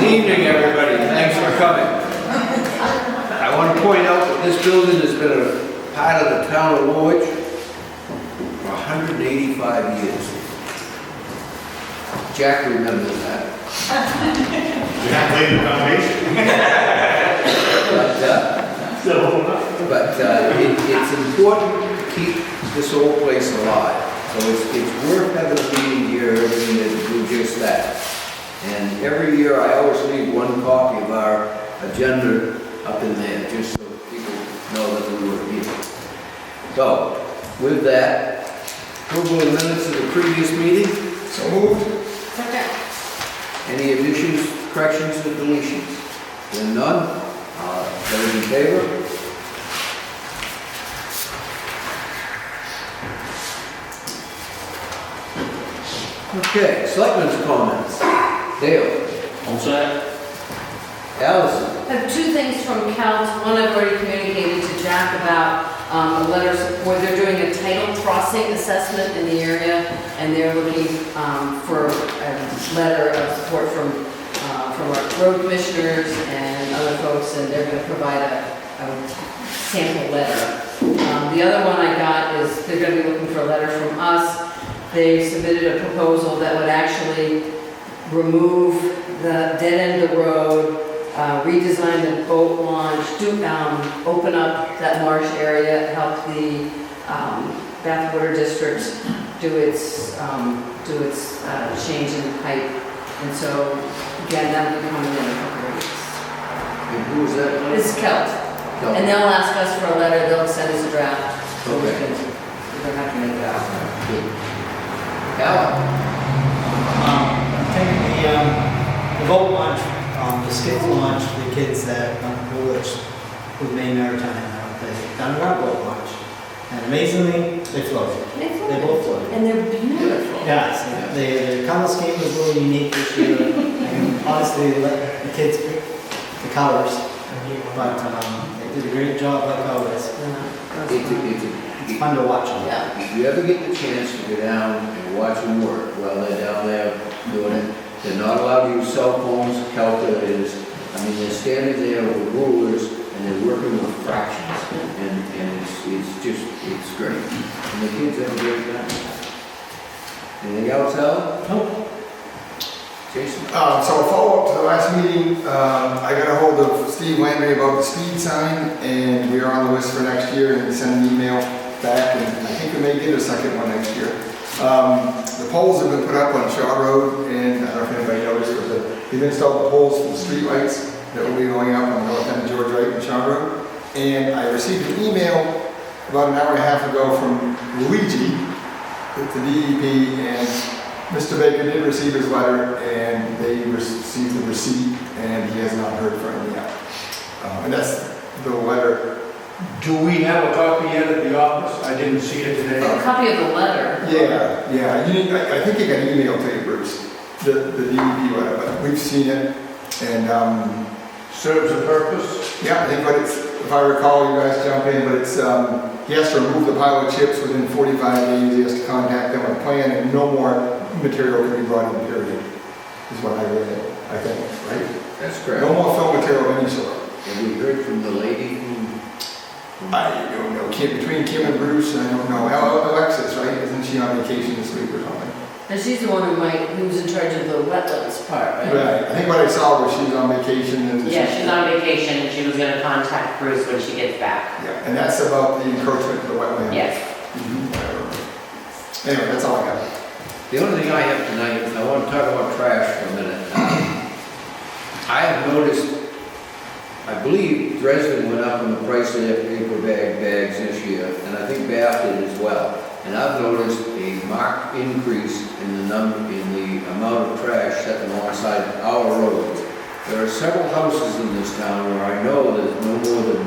evening, everybody. Thanks for coming. I want to point out that this building has been a part of the town of Woolwich for 185 years. Jack remembers that. You have to lay the foundation. It's important to keep this old place alive. So it's worth having a meeting here every year to do just that. And every year I always leave one copy of our agenda up in there, just so people know that we were here. So, with that, approval of minutes of the previous meeting. So moved. Second. Any additions, corrections, or deletions? Then none. Those in favor? Okay, selectmen's comments. Dale. All set? Allison. I have two things from Cal. One I've already communicated to Jack about a letter of support. They're doing a tidal crossing assessment in the area, and they're looking for a letter of support from our road commissioners and other folks, and they're going to provide a sample letter. The other one I got is they're going to be looking for a letter from us. They submitted a proposal that would actually remove the dead end of the road, redesign the boat launch, open up that marsh area, help the Bathwater District do its change in height. And so, again, that'll be coming in a couple of weeks. And who is that? This is Kelt. No. And they'll ask us for a letter, they'll send us a draft. So we Okay. don't have to make it out. Good. Alan. Taking the boat launch, the skids launch for the kids that Woolwich with Maine Maritime, they've done our boat launch. And amazingly, they floated. They both floated. And they're beautiful. Yeah, so the color scheme was a little unique this year. And honestly, they let the kids pick the colors. But they did a great job like always. It's fun to watch them. Yeah. If you ever get the chance to go down and watch them work while they're down there doing it, they're not allowed to use cell phones, calculators. I mean, they're standing there with rulers and they're working with fractions. And it's great. And the kids have a great time. Anything else, Alan? Nope. Jason? So a follow-up to the last meeting, I got a hold of Steve Landry about the speed sign, and we are on the list for next year, and he sent an email back, and I think we may get a second one next year. The poles have been put up on Shaw Road, and I don't know if anybody noticed, but they've installed the poles for the street lights that will be going up on the north end of George Wright and Shaw Road. And I received an email about an hour and a half ago from Luigi at the DEP, and Mr. Baker did receive his letter, and they received the receipt, and he has not heard from him yet. And that's the letter. Do we have a copy yet at the office? I didn't see it A today. copy of the letter. Yeah. I think it got emailed to you, Bruce, the DEP letter, but we've seen it, and Serves a purpose? yeah, I think what it's, if I recall, you guys jump in, but it's, he has to remove the pile of chips within 45 days, he has to contact them with a plan, and no more material can be brought in, period, is what I read, I think, right? That's correct. No more fill material of any sort. Have we heard from the lady who? I don't know, between Kim and Bruce, I don't know, Alexis, right, isn't she on vacation this week or something? And she's the one who's in charge of the wetlands part, right? Right, I think what I saw was she was on vacation and. Yeah, she's on vacation and she was gonna contact Bruce when she gets back. Yeah, and that's about the encroachment of the wetland. Yes. Whatever. Anyway, that's all I got. The only thing I have tonight is I want to talk about trash for a minute. I have noticed, I believe Dresden went up on the price of their paper bags this year, and I think Bath did as well. And I've noticed a marked increase in the amount of trash set alongside our roads. There are several houses in this town where I know there's no more than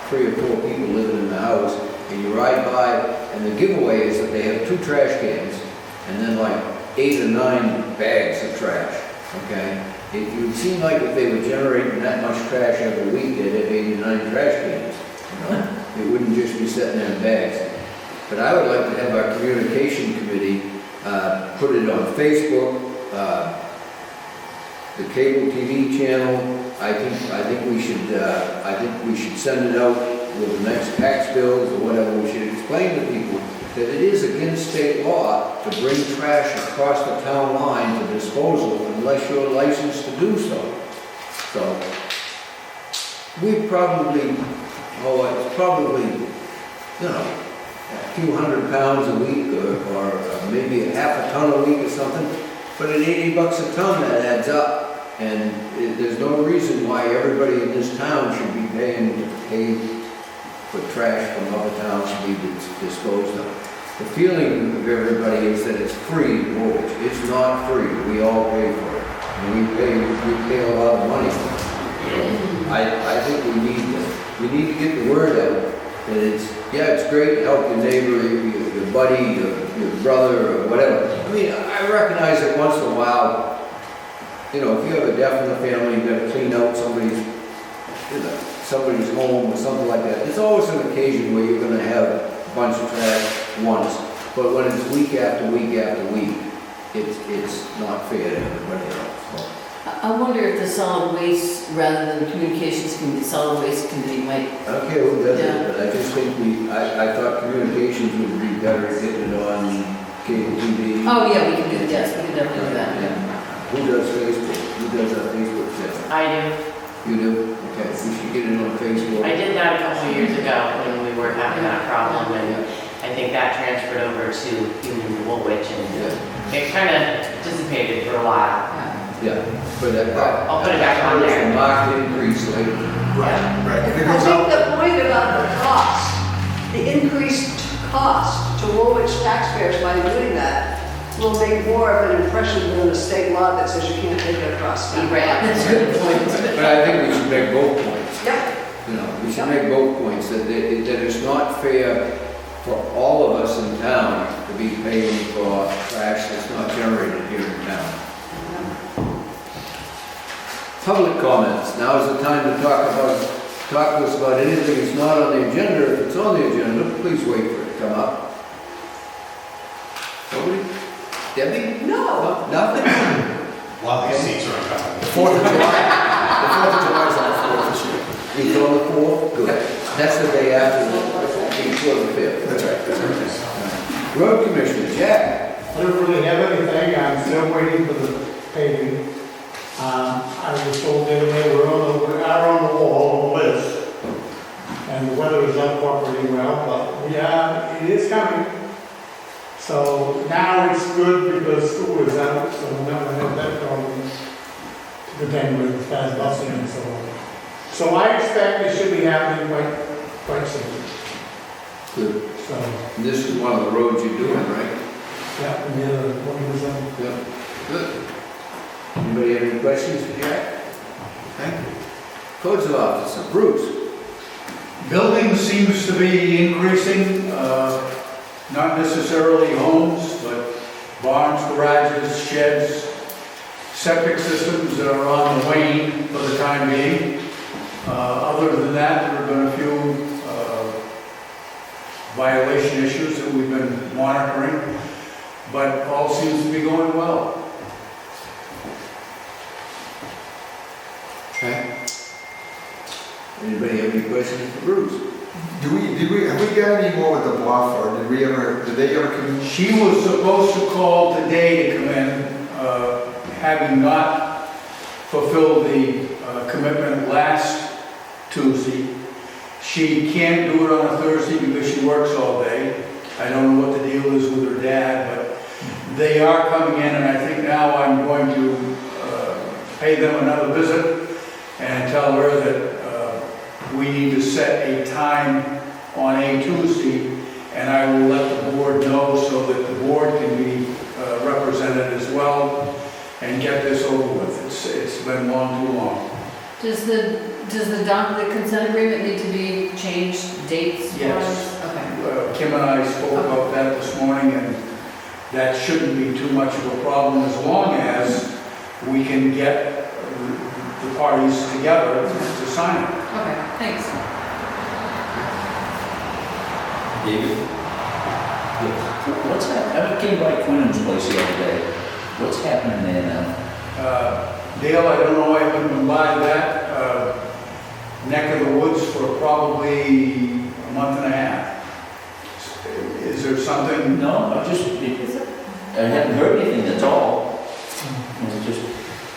3 or 4 people living in the house, and you ride by, and the giveaway is that they have 2 trash cans, and then like 8 or 9 bags of trash, okay? It would seem like if they were generating that much trash every week, they'd have 8 or 9 trash cans, you know? It wouldn't just be sitting there in bags. But I would like to have our communication committee put it on Facebook, the cable TV channel, I think we should send it out with the next tax bills or whatever. We should explain to people that it is against state law to bring trash across the town line for disposal unless you're licensed to do so. So, we probably, it's probably, a few hundred pounds a week or maybe a half a ton a week or something. But at $80 a ton, that adds up. And there's no reason why everybody in this town should be paying to pay for trash from other towns to be disposed of. The feeling of everybody is that it's free in Woolwich. It's not free. We all pay for it. And we pay a lot of money for it. So I think we need to get the word out that it's great to help your neighbor, your buddy, your brother, or whatever. I mean, I recognize that once in a while, if you have a deaf in the family, you've got to clean out somebody's home or something like that. There's always an occasion where you're going to have a bunch of trash once, but when it's week after week after week, it's not fair to everybody else. So. I wonder if the solid waste, rather than communications committee, solid waste committee might. Okay, well, that's Yeah. it, but I just think I thought communications would be better at getting it on cable TV. Oh, yeah, we can do that, yes, we can definitely do that, yeah. Who does Facebook? Who does our Facebook channel? I do. You do? Okay, we should get it on Facebook. I did that a couple of years ago when we were having that problem, and I think that transferred over to Union Woolwich, and it kind of dissipated for a while. Yeah, but I'll put it back on there. Marked increase lately. Right. If it I goes think up, the point about the cost, the increased cost to Woolwich taxpayers by doing that will make more of an impression than a state law that says you can't take it across town. Right, that's a good point. But I think we should make both points. Yep. We should make both points, that it's not fair for all of us in town to be paying for trash that's not generated here in town. Public comments. Now is the time to talk to us about anything that's not on the agenda. If it's on the agenda, please wait for it to come up. Nobody? Debbie? No. Nothing? While these seats are uncomfortable. the 4th of July, the 4th of July is on the 4th this year. It's on the 4th? Good. That's the day after before the 5th. That's right. Road Commissioner, Jack. I don't really have anything, I'm still waiting for the paving. I was told the other day, we are on the wall list, and the weather is not cooperating well, but yeah, it is coming. So now it's good because school is out, so we're not gonna have that problem to contend with as fast busing and so on. So I expect it should be happening quite soon. Good. So, This is one of the roads you're doing, right? yeah, and the other one was, Yeah. Good. Anybody have any questions for Jack? Thank you. Codes Officer, Bruce. building seems to be increasing, not necessarily homes, but barns, garages, sheds, septic systems that are on the wane for the time being. Other than that, there have been a few violation issues that we've been monitoring, but all seems to be going well. Okay. Anybody have any questions for Bruce? Have we got any more with the bluff, or did they ever come in? She was supposed to call today to come in, having not fulfilled the commitment last Tuesday. She can't do it on a Thursday because she works all day. I don't know what the deal is with her dad, but they are coming in, and I think now I'm going to pay them another visit and tell her that we need to set a time on a Tuesday, and I will let the board know so that the board can be represented as well and get this over with. It's been long, too long. Does the consent agreement need to be changed, dates? Yes. Okay. Kim and I spoke about that this morning, and that shouldn't be too much of a problem as long as we can get the parties together to sign it. Okay, thanks. David? What's happening? I came by Quinn's place the other day. What's happening there now? Dale, I don't know, I haven't been by that neck of the woods for probably a month and a half. Is there something? No, I just, I haven't heard anything, that's all. It's just,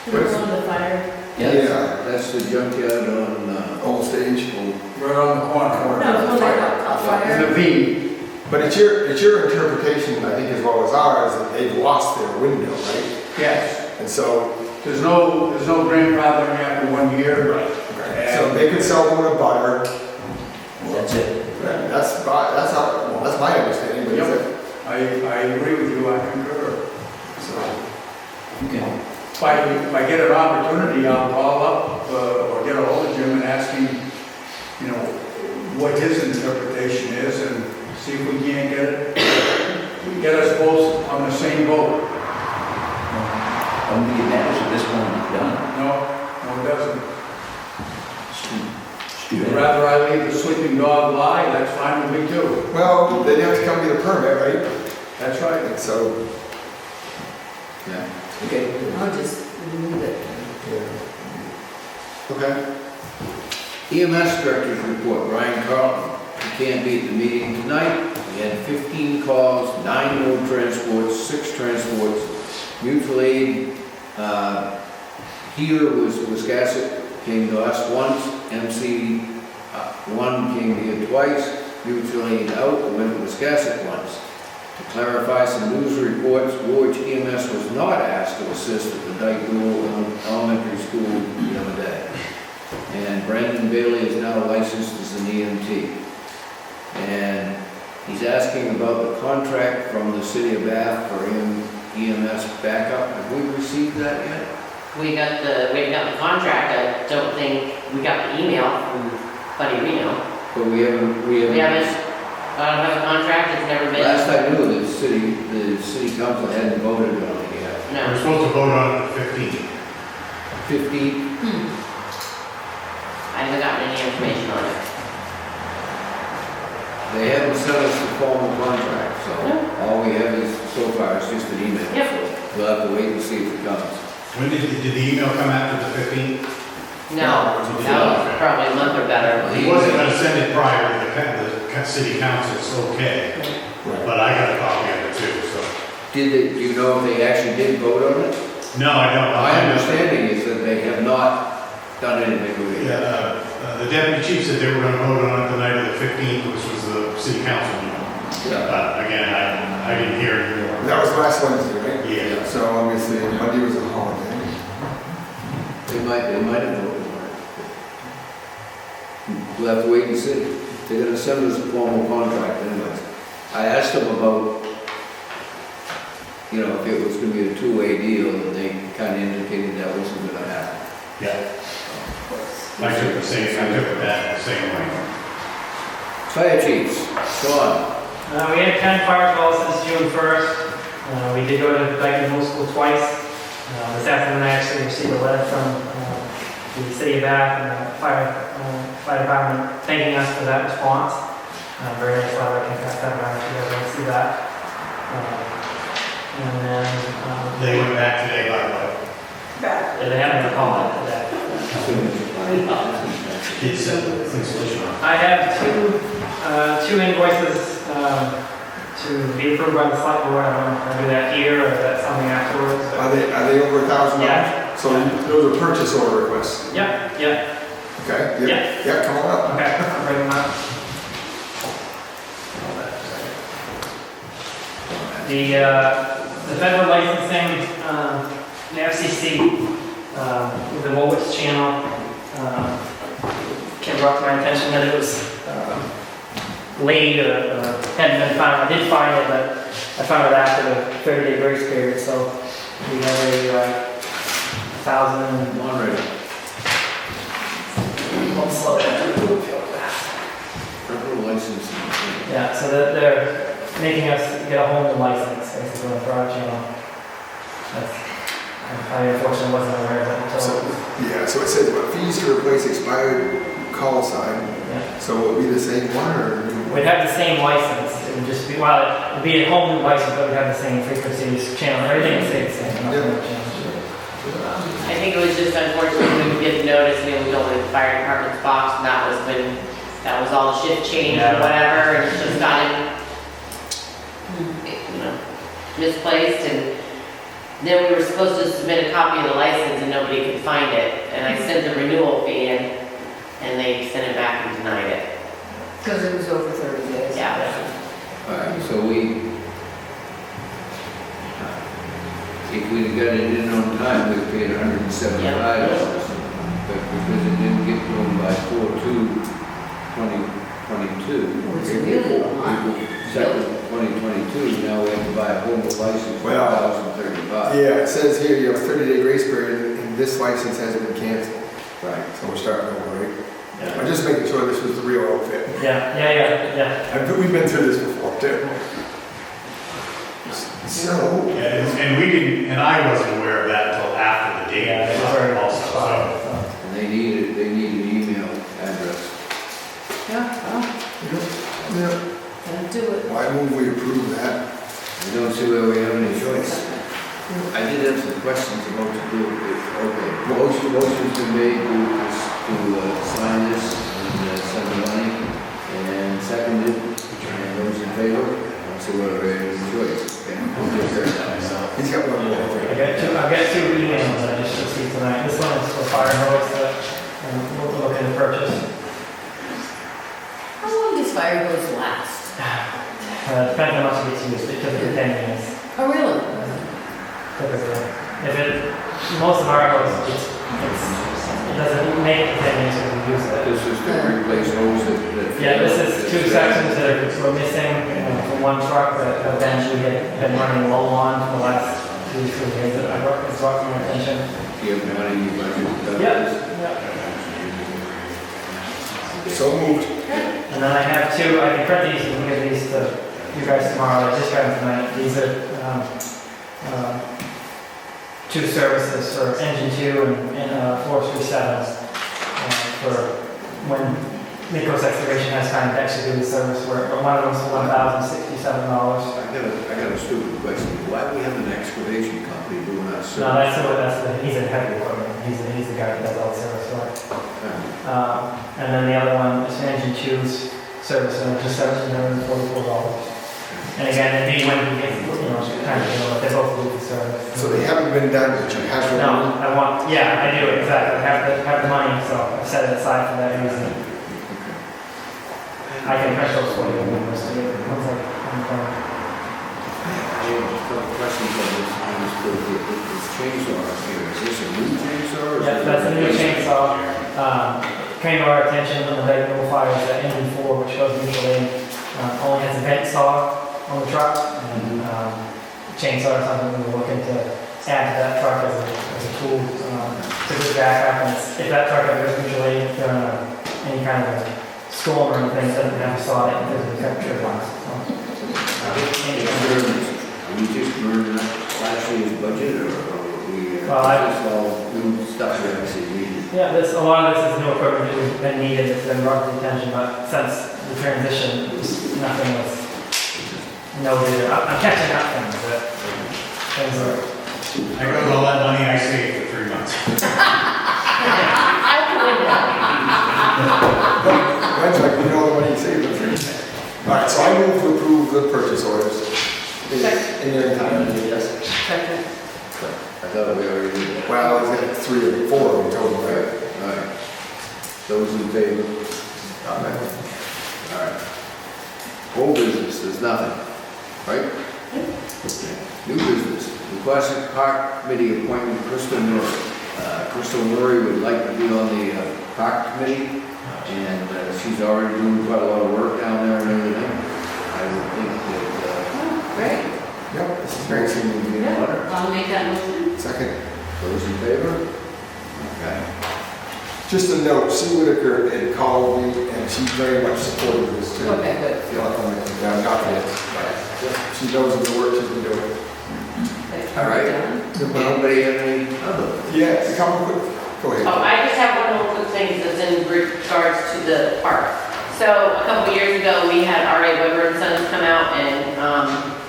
Who's on the fire? Yeah, That's the junkyard on, old stage. Right on the corner. No, it's one that caught fire. In the V. But it's your interpretation, I think, as well as ours, that they've lost their window, right? Yes. And so, There's no grandfathering after 1 year. so they could sell them a butter. that's it. That's my understanding, but is it? I agree with you, I concur. So, Okay. If I get an opportunity, I'll call up or get a hold of Jim and ask him, you know, what his interpretation is and see if we can't get us both on the same boat. I don't think it matters at this point, it's done. No, it doesn't. It's too If bad. rather I leave the sleeping dog lie, that's fine with me too. well, they'd have to come get a permit, right? That's right. And so, yeah. Okay. I'll just remove it. yeah. Okay. EMS Director's Report, Brian Carlton. He can't be at the meeting tonight. We had 15 calls, 9 road transports, 6 transports. Mutual aid, here was Wiscasset, came to us once. MC, one came here twice. Mutual aid out, went to Wiscasset once. To clarify some news reports, Woolwich EMS was not asked to assist at the Dyke Elementary School the other day. And Brandon Bailey is now licensed as an EMT. And he's asking about the contract from the city of Bath for EMS backup. Have we received that yet? We got the contract, I don't think, we got the email from Buddy Reno. But we haven't. We haven't, I don't have a contract, it's never been. Last I knew, the city council hadn't voted on it yet. We're No. supposed to vote on it the 15th. 50, I haven't gotten any information on it. they haven't sent us the formal contract, so all we have is, so far, is just an email. Yep. So we'll have to wait and see if it comes. When did the email come after the 15th? No, that was probably a month or better. He wasn't gonna send it prior to the city council's okay, but I got a copy of it too, so. Do you know if they actually did vote on it? No, I don't. My understanding is that they have not done anything with it yet. The deputy chief said they were gonna vote on it the night of the 15th, which was the city council meeting. Yeah. But again, I didn't hear any more. That was last Wednesday, right? Yeah. So obviously, Monday was a holiday. They might have voted on it. We'll have to wait and see. They're gonna send us a formal contract anyways. I asked them about, you know, if it was gonna be a two-way deal, and they kinda indicated that wasn't gonna happen. Yeah. I took it that the same way. Fire chiefs, Sean. We had 10 fire calls since June 1st. We did go to Dyke Middle School twice. This afternoon, I actually received a letter from the city of Bath and the fire department thanking us for that response. Very nice letter. I can pass that around if you guys want to see that. And then They went back today, by the way. they haven't called it today. It's installation. I have two invoices to be approved by the select board. I don't know if I'll do that here or is that something afterwards. but- Are they over $1,000? Yeah. So those are purchase order requests? Yep, yep, Okay? Yeah. Yeah, come on up. okay, I'll bring them up. The federal licensing, the FCC, with the Woolwich channel, came brought to my attention that it was late or hadn't been found. I did find it, but I found it after the 30-day grace period, so we have a 1,000. One right. I'll slow down. Federal licensing. Yeah, so they're making us get a whole new license, basically, for our channel. I unfortunately wasn't aware of it until. So it says, what, fees to replace expired call sign. Yeah. So will it be the same one, or? We'd have the same license, it would just be, well, it'd be a whole new license, but we'd have the same frequencies, channel, everything would stay the same. nothing would change. I think it was just unfortunately, we would get the notice and it would go in the fire department's box, and that was all the shift change or whatever, and it just got misplaced, and then we were supposed to submit a copy of the license and nobody could find it, and I sent the renewal fee in, and they sent it back and denied it. Because it was over 30 days. Yeah. All right, so if we'd got it in on time, we'd paid $175. But because it didn't get to them by 4/2/2022. Oh, it's really long. April 2nd, 2022, now we have to buy a whole new license for Well, $1,035. Yeah, it says here you have a 30-day grace period, and this license hasn't been canceled, Right. so we're starting over, right? Yeah. I'm just making sure this was the real outfit. Yeah. We've been through this before, too. So, Yeah, and we didn't, and I wasn't aware of that until after the date. Yeah, it was very Also, so. And they need an email address. Yeah, well, yeah, gotta do it. well, I move we approve that. I don't see where we have any choice. I did have some questions about to do it. Okay, motion's been made to sign this and send the money, and seconded, and those in favor? I don't see where we have any choice. Okay, we'll get there. He's got one more. I've got two emails I just received tonight. This one is for fire hose that we're looking to purchase. How long does fire hose last? Depends how much it gets used, it typically 10 years. Oh, really? Typically. Most of our hose, it doesn't make it 10 years if we use it. This is to replace hose that. Yeah, this is two sections that were missing from one truck that eventually had been running low on for the last 2 or 3 years that it's brought to my attention. Do you have money in your budget? Yeah. So moved. And then I have two, I can print these and give these to you guys tomorrow, I just got them tonight. These are two services for engine 2 and forestry 7s for when Nichols Excavation has time to actually do the service work. But one of them's for $1,067. I got a stupid question. Why do we have an excavation company doing our service? No, he's in heavy equipment. He's the guy that does all the service work. And then the other one is engine 2's service, and it's just $1,744. And again, it'd be when we get, kind of, they both do the service. So they haven't been done, but you have to. No, I do, exactly. I have the money, so I've set it aside for that reason. I can print those for you. I have a couple questions on this chainsaw up here. Is this a new chainsaw? Or is Yeah, it that's a new replacement? chainsaw. Came to our attention on the regular fires that engine 4, which goes mutually, only has a vent saw on the truck, and chainsaw is something we were looking to add to that truck as a tool to good backup. And if that truck ever goes mutually during any kind of a storm or anything, it doesn't have to saw it because of the temperature box. We just burned up last year's budget, or we, Well, this all new stuff we actually needed? Yeah, a lot of this is new equipment that has been needed, that's been brought to attention, but since the transition, nothing was noted. I'm catching up things, but things are. I got all that money I saved for 3 months. Mine's like, you know, the money you saved for 3 minutes. All right, so I move to approve the purchase orders. In your entirety, yes. Second. I thought we already did that. Well, he's got 3 or 4 of them total, right? All right. Those in favor? All right. All right. Old business, there's nothing, right? New business, requested park committee appointment, Crystal Murray. Crystal Murray would like to be on the park committee, and she's already doing quite a lot of work down there and everything. I would think that, Great. Yep, this is very soon to be in Yeah, order. I'll make that motion. Second, those in favor? Okay. just a note, Sue Whitaker had called me, and she's very much supportive of this too. Okay, good. I feel like I'm like, down, not that, but she knows the work she's been doing. All right. Anybody have any other? Yeah, a couple quick, go ahead. Oh, I just have one little quick thing that's in regards to the park. So a couple years ago, we had R.A. Weber and Sons come out and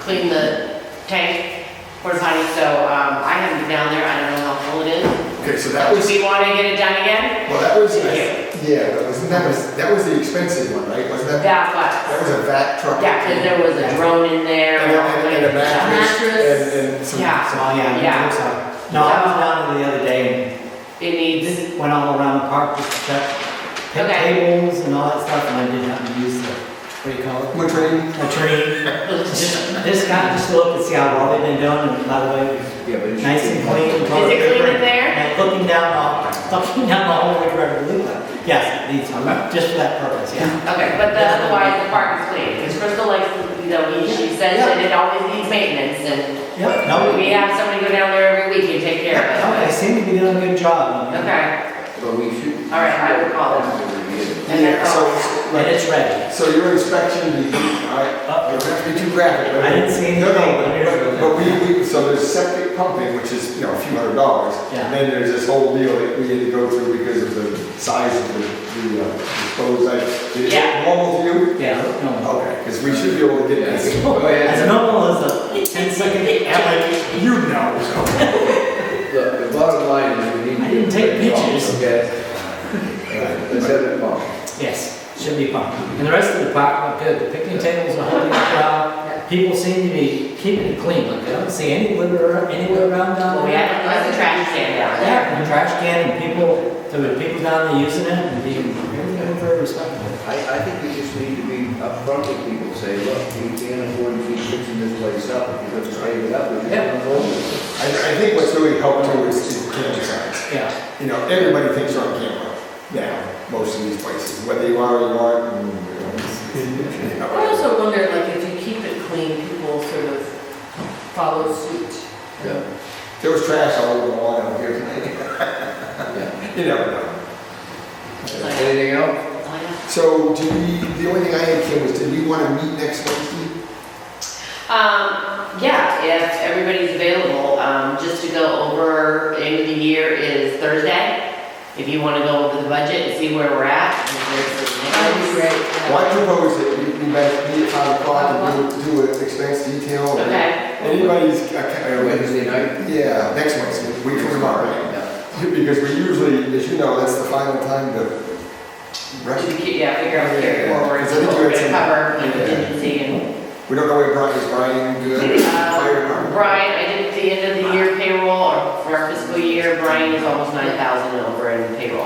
clean the tank porta potty, so, I haven't been down there, I don't know how full it is. Okay, so that Do was, we wanna get it done again? well, that was, Yeah. yeah, but that was the expensive one, right? Wasn't that? That That was, was a vac truck. yeah, cause there was a drone in there. And a mattress. Mattress. And some. Yeah. Oh, yeah, Yeah. I think so. No, I was down there the other day It needs, and went all around the park just to check pit Okay. tables and all that stuff, and I did happen to use the, what do you call it? Latrine. A tree. Just got, just to look and see how well they've been doing, and by the way, Yeah, but it's. nice and clean. is it clean in there? And looking down the whole way to the loop. Yes, it needs, just for that purpose, yeah. Okay, but otherwise, the park is clean, because Crystal likes, she says that it always needs maintenance, and Yep, no, we have somebody go down there every week and take care no, of they it. seem to be doing a good job. Okay, But we should. all right, I will call them. And Yeah, that's all. And it's ready. So your inspection, I don't have to be too graphic, but. I didn't see No, anything. but so there's septic pumping, which is, you know, a few $100s. Yeah. And then there's this whole deal that we had to go through because of the size of the disposed items. Is it Yeah. normal to you? Yeah, no. Okay, because we should be able to get this. As normal as a 10-second average. You know, so. Look, the bottom line is we need. I didn't take pictures. Okay. Let's have it pumped. Yes, should be fun. And the rest of the park look good. The picnic tables are holding up well. People seem to be keeping it clean. Like, I don't see any litter anywhere around down Well, we there. have a trash can down there. Yeah, and a trash can, and there were people down there using it, and everything was very respectful. I think we just need to be upfront with people, say, look, we can't afford to keep fixing this place up, if you're gonna straighten it up, we're just Yeah. gonna go with I think what's really helped too is the camera signs. Yeah. You know, everybody thinks you're on camera now, most of these places, whether you are or you aren't. And, you know, I also wonder, like, if you keep it clean, people sort of follow suit. it. Yeah, There was trash all over the lawn out here tonight. yeah. You never know. Anything else? So the only thing I had, Kim, was did we want to meet next Wednesday? Yeah, if everybody's available, just to go over, end of the year is Thursday. If you wanna go over the budget and see where we're at. and if there's some That would be great. Well, I propose that we meet at 5 o'clock and do an expense detail. and Okay, Anybody's, Wednesday night? yeah, next Wednesday, week from tomorrow. Yeah. Because we usually, as you know, that's the final time to rush. yeah, figure out carry forward, I what think you we're had gonna some- cover, like contingency and. We don't know where Brian is. Brian good? Fire department? Brian, I did the end of the year payroll, or for our fiscal year, Brian is almost 9,000 over in payroll.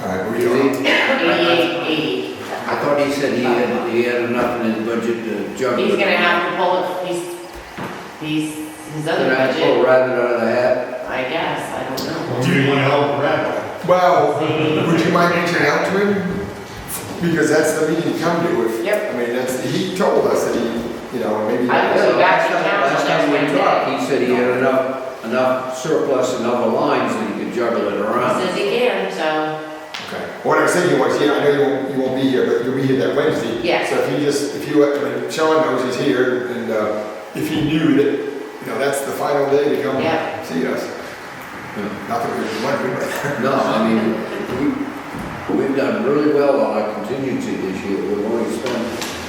All right, we don't. 80. I thought he said he had enough in his budget to juggle. He's gonna have to pull it, his other Gonna have to pull budget, a rabbit out of the hat. I guess, I don't know. Do you want to help Brad? Well, would you mind reaching out to him? Because that's the meeting to come to if. Yep. I mean, he told us that he, you know, maybe. I will. Last time we talked, he said he had enough surplus in other lines that he could juggle it He around. says he can, so, Okay. What I was thinking was, yeah, I know you won't be here, but you'll be here that Wednesday. Yeah. So if you, I mean, Sean knows he's here, and if he knew that, you know, that's the final day to come Yeah. see us. Not that we want to, but. No, I mean, we've done really well on our contingency this year. We've only spent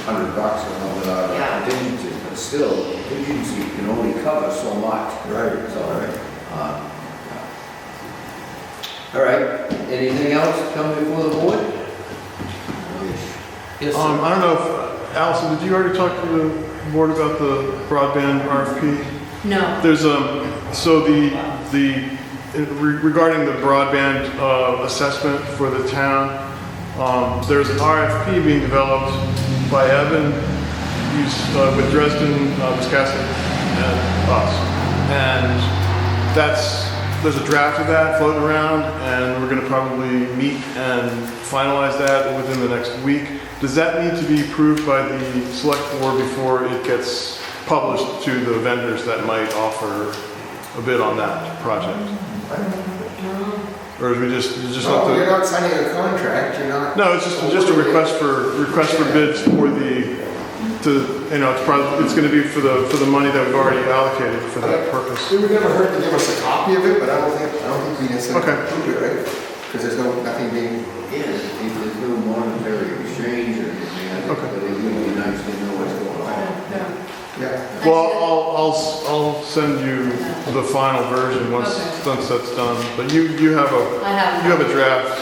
$100 on our Yeah. contingency, but still, contingency can only cover so much. Right, So, all right. All right, anything else come before the board? Yes, sir. I don't know if, Allison, did you already talk to the board about the broadband RFP? No. There's, so regarding the broadband assessment for the town, there's an RFP being developed by Evan, he's with Dresden, Wisconsin, and us. And there's a draft of that floating around, and we're gonna probably meet and finalize that within the next week. Does that need to be approved by the select board before it gets published to the vendors that might offer a bid on that project? Or is we just have No, you're to? not signing a contract, you're not. No, it's just a request for bids for it's gonna be for the money that we've already allocated for that purpose. It would never hurt to give us a copy of it, but I don't think we necessarily Okay. approve it, right? Because there's nothing being. Yeah, if there's no monetary exchange or anything, I think Okay. that it would be nice to know what's going on. Yeah. Well, I'll send you the final version once that's done. But you have a draft,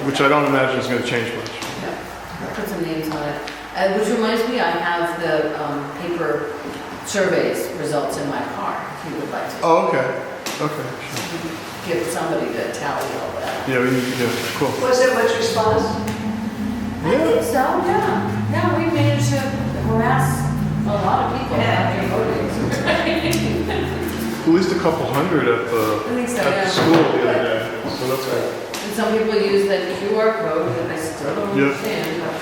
which I don't imagine is going to change much. Yeah, put some names on it. Which reminds me, I have the paper surveys results in my car, if you would like to. Oh, okay. Okay. Sure. Give somebody to tally all that. Yeah, cool. Was there much response? I think so, yeah. Yeah, we managed to harass a lot of people after voting. At least a couple hundred at the I think so, at yeah. the school the other day. So that's good. And some people use the QR code, and I still don't Yeah. understand, but